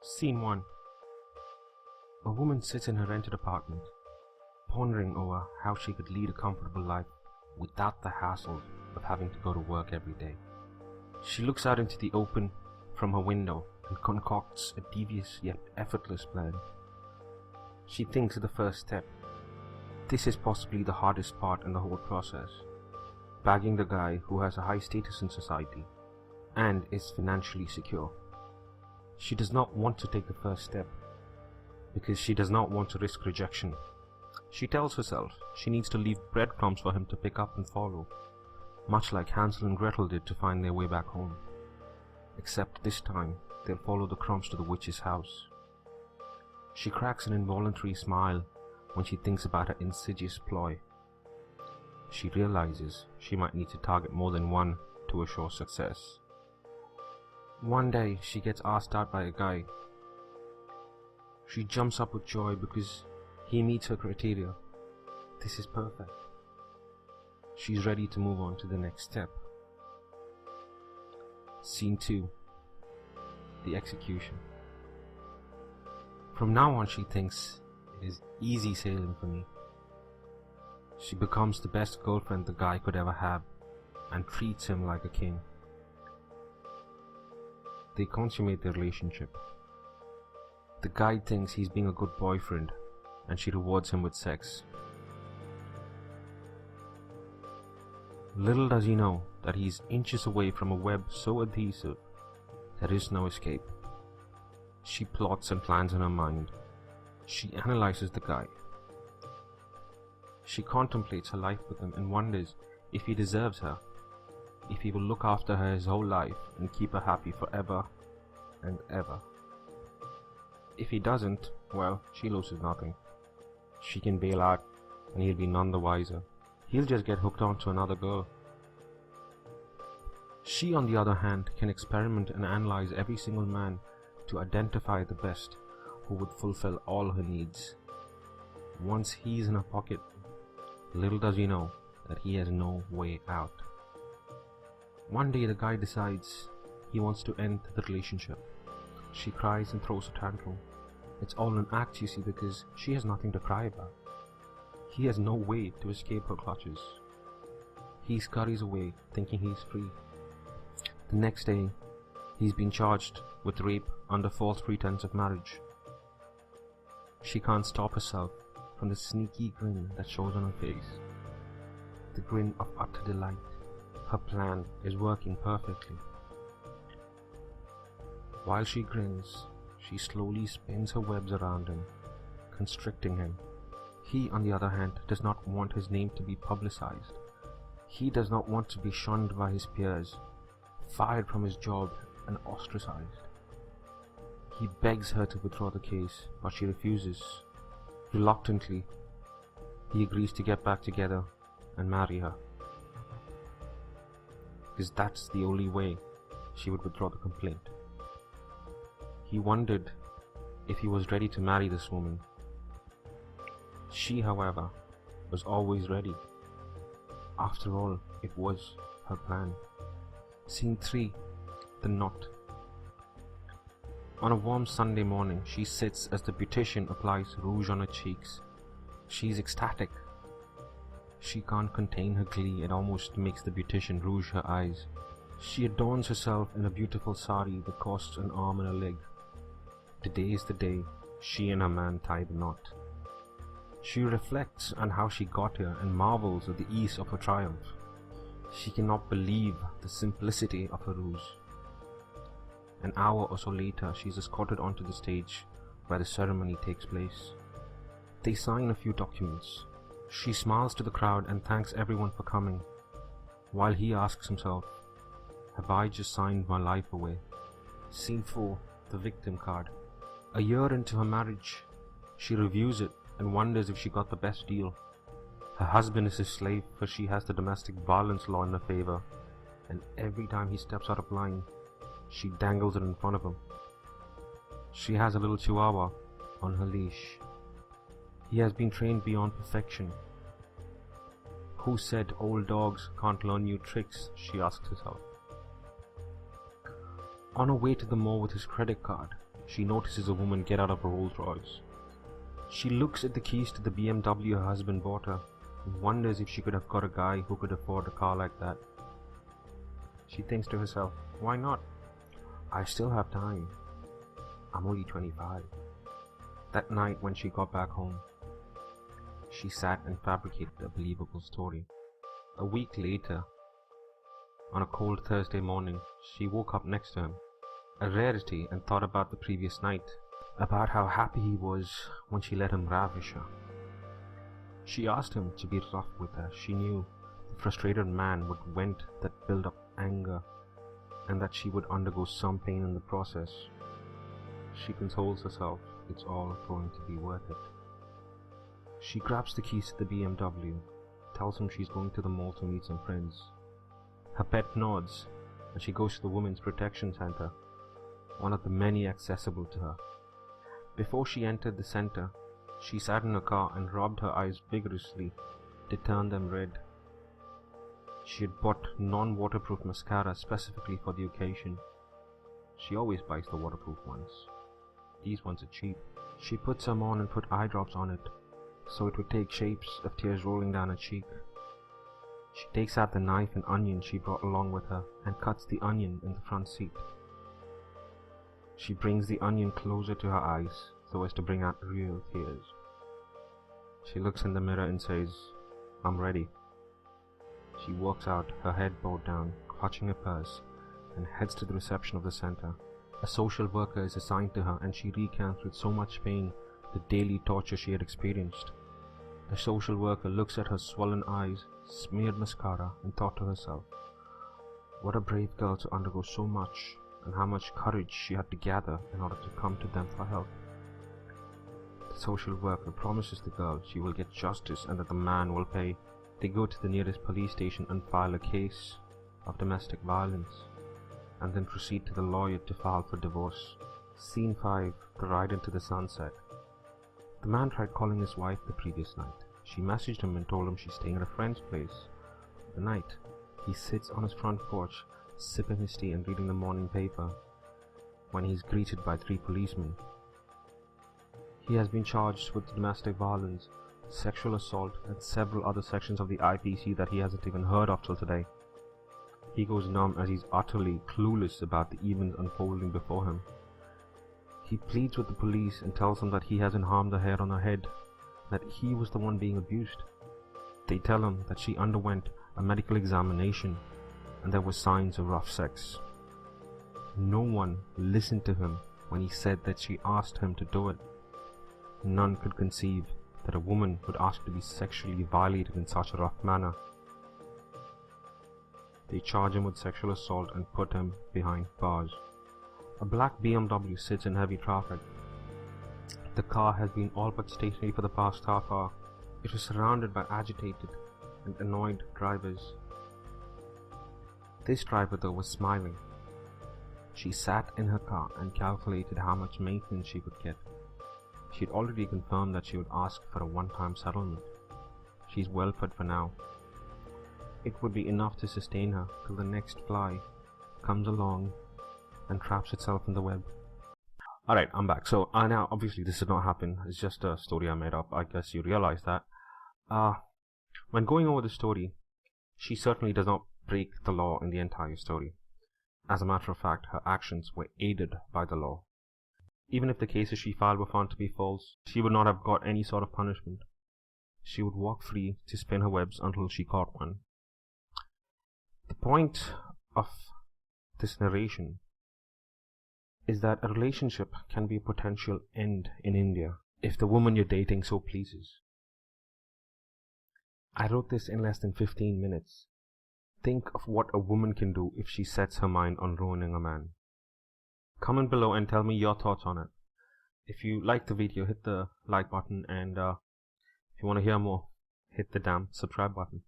Scene 1. A woman sits in her rented apartment, pondering over how she could lead a comfortable life without the hassle of having to go to work every day. She looks out into the open from her window and concocts a devious yet effortless plan. She thinks of the first step. This is possibly the hardest part in the whole process. Bagging the guy who has a high status in society and is financially secure. She does not want to take the first step because she does not want to risk rejection. She tells herself she needs to leave breadcrumbs for him to pick up and follow, much like Hansel and Gretel did to find their way back home. Except this time, they'll follow the crumbs to the witch's house. She cracks an involuntary smile when she thinks about her insidious ploy. She realizes she might need to target more than one to assure success. One day, she gets asked out by a guy. She jumps up with joy because he meets her criteria. This is perfect. She's ready to move on to the next step. Scene 2. The execution. From now on, she thinks it is easy sailing for me. She becomes the best girlfriend the guy could ever have and treats him like a king. They consummate their relationship. The guy thinks he's being a good boyfriend and she rewards him with sex. Little does he know that he's inches away from a web so adhesive there is no escape. She plots and plans in her mind. She analyzes the guy. She contemplates her life with him and wonders if he deserves her, if he will look after her his whole life and keep her happy forever and ever. If he doesn't, well, she loses nothing. She can bail out and he'll be none the wiser. He'll just get hooked on to another girl. She, on the other hand, can experiment and analyze every single man to identify the best who would fulfill all her needs. Once he's in her pocket, little does he know that he has no way out. One day the guy decides he wants to end the relationship. She cries and throws a tantrum. It's all an act, you see, because she has nothing to cry about. He has no way to escape her clutches. He scurries away, thinking he's free. The next day, he's been charged with rape under false pretense of marriage. She can't stop herself from the sneaky grin that shows on her face. The grin of utter delight. Her plan is working perfectly. While she grins, she slowly spins her webs around him, constricting him. He, on the other hand, does not want his name to be publicized. He does not want to be shunned by his peers, fired from his job and ostracized. He begs her to withdraw the case, but she refuses. Reluctantly, he agrees to get back together and marry her. Because that's the only way she would withdraw the complaint. He wondered if he was ready to marry this woman. She, however, was always ready. After all, it was her plan. Scene 3. The knot. On a warm Sunday morning, she sits as the beautician applies rouge on her cheeks. She's ecstatic. She can't contain her glee. It almost makes the beautician rouge her eyes. She adorns herself in a beautiful sari that costs an arm and a leg. Today is the day she and her man tie the knot. She reflects on how she got here and marvels at the ease of her triumph. She cannot believe the simplicity of her ruse. An hour or so later, she is escorted onto the stage where the ceremony takes place. They sign a few documents. She smiles to the crowd and thanks everyone for coming, while he asks himself, have I just signed my life away? Scene 4. The victim card. A year into her marriage, she reviews it and wonders if she got the best deal. Her husband is his slave, for she has the domestic violence law in her favor, and every time he steps out of line, she dangles it in front of him. She has a little chihuahua on her leash. He has been trained beyond perfection. Who said old dogs can't learn new tricks? She asks herself. On her way to the mall with his credit card, she notices a woman get out of a Rolls Royce. She looks at the keys to the BMW her husband bought her and wonders if she could have got a guy who could afford a car like that. She thinks to herself, why not? I still have time. I'm only 25. That night when she got back home, she sat and fabricated a believable story. A week later, on a cold Thursday morning, she woke up next to him, a rarity, and thought about the previous night, about how happy he was when she let him ravish her. She asked him to be rough with her. She knew the frustrated man would vent that build up anger and that she would undergo some pain in the process. She consoles herself, it's all going to be worth it. She grabs the keys to the BMW, tells him she's going to the mall to meet some friends. Her pet nods and she goes to the Women's Protection Center, one of the many accessible to her. Before she entered the center, she sat in her car and rubbed her eyes vigorously to turn them red. She had bought non-waterproof mascara specifically for the occasion. She always buys the waterproof ones. These ones are cheap. She puts them on and put eye drops on it, so it would take shapes of tears rolling down her cheek. She takes out the knife and onion she brought along with her and cuts the onion in the front seat. She brings the onion closer to her eyes so as to bring out real tears. She looks in the mirror and says, I'm ready. She walks out, her head bowed down, clutching her purse, and heads to the reception of the center. A social worker is assigned to her and she recounts with so much pain the daily torture she had experienced. The social worker looks at her swollen eyes, smeared mascara, and thought to herself, what a brave girl to undergo so much, and how much courage she had to gather in order to come to them for help. The social worker promises the girl she will get justice and that the man will pay. They go to the nearest police station and file a case of domestic violence, and then proceed to the lawyer to file for divorce. Scene 5, the ride into the sunset. The man tried calling his wife the previous night. She messaged him and told him she's staying at a friend's place. The night, he sits on his front porch, sipping his tea and reading the morning paper, when he's greeted by 3 policemen. He has been charged with domestic violence, sexual assault, and several other sections of the IPC that he hasn't even heard of till today. He goes numb as he's utterly clueless about the events unfolding before him. He pleads with the police and tells them that he hasn't harmed the hair on her head, that he was the one being abused. They tell him that she underwent a medical examination and there were signs of rough sex. No one listened to him when he said that she asked him to do it. None could conceive that a woman would ask to be sexually violated in such a rough manner. They charge him with sexual assault and put him behind bars. A black BMW sits in heavy traffic. The car has been all but stationary for the past half hour. It was surrounded by agitated and annoyed drivers. This driver though was smiling. She sat in her car and calculated how much maintenance she would get. She had already confirmed that she would ask for a one-time settlement. She's well fed for now. It would be enough to sustain her till the next fly comes along and traps itself in the web. Alright, I'm back. So now obviously this did not happen. It's just a story I made up. I guess you realize that. When going over the story, she certainly does not break the law in the entire story. As a matter of fact, her actions were aided by the law. Even if the cases she filed were found to be false, she would not have got any sort of punishment. She would walk free to spin her webs until she caught one. The point of this narration is that a relationship can be a potential end in India if the woman you're dating so pleases. I wrote this in less than 15 minutes. Think of what a woman can do if she sets her mind on ruining a man. Comment below and tell me your thoughts on it. If you like the video, hit the like button, and if you want to hear more, hit the damn subscribe button.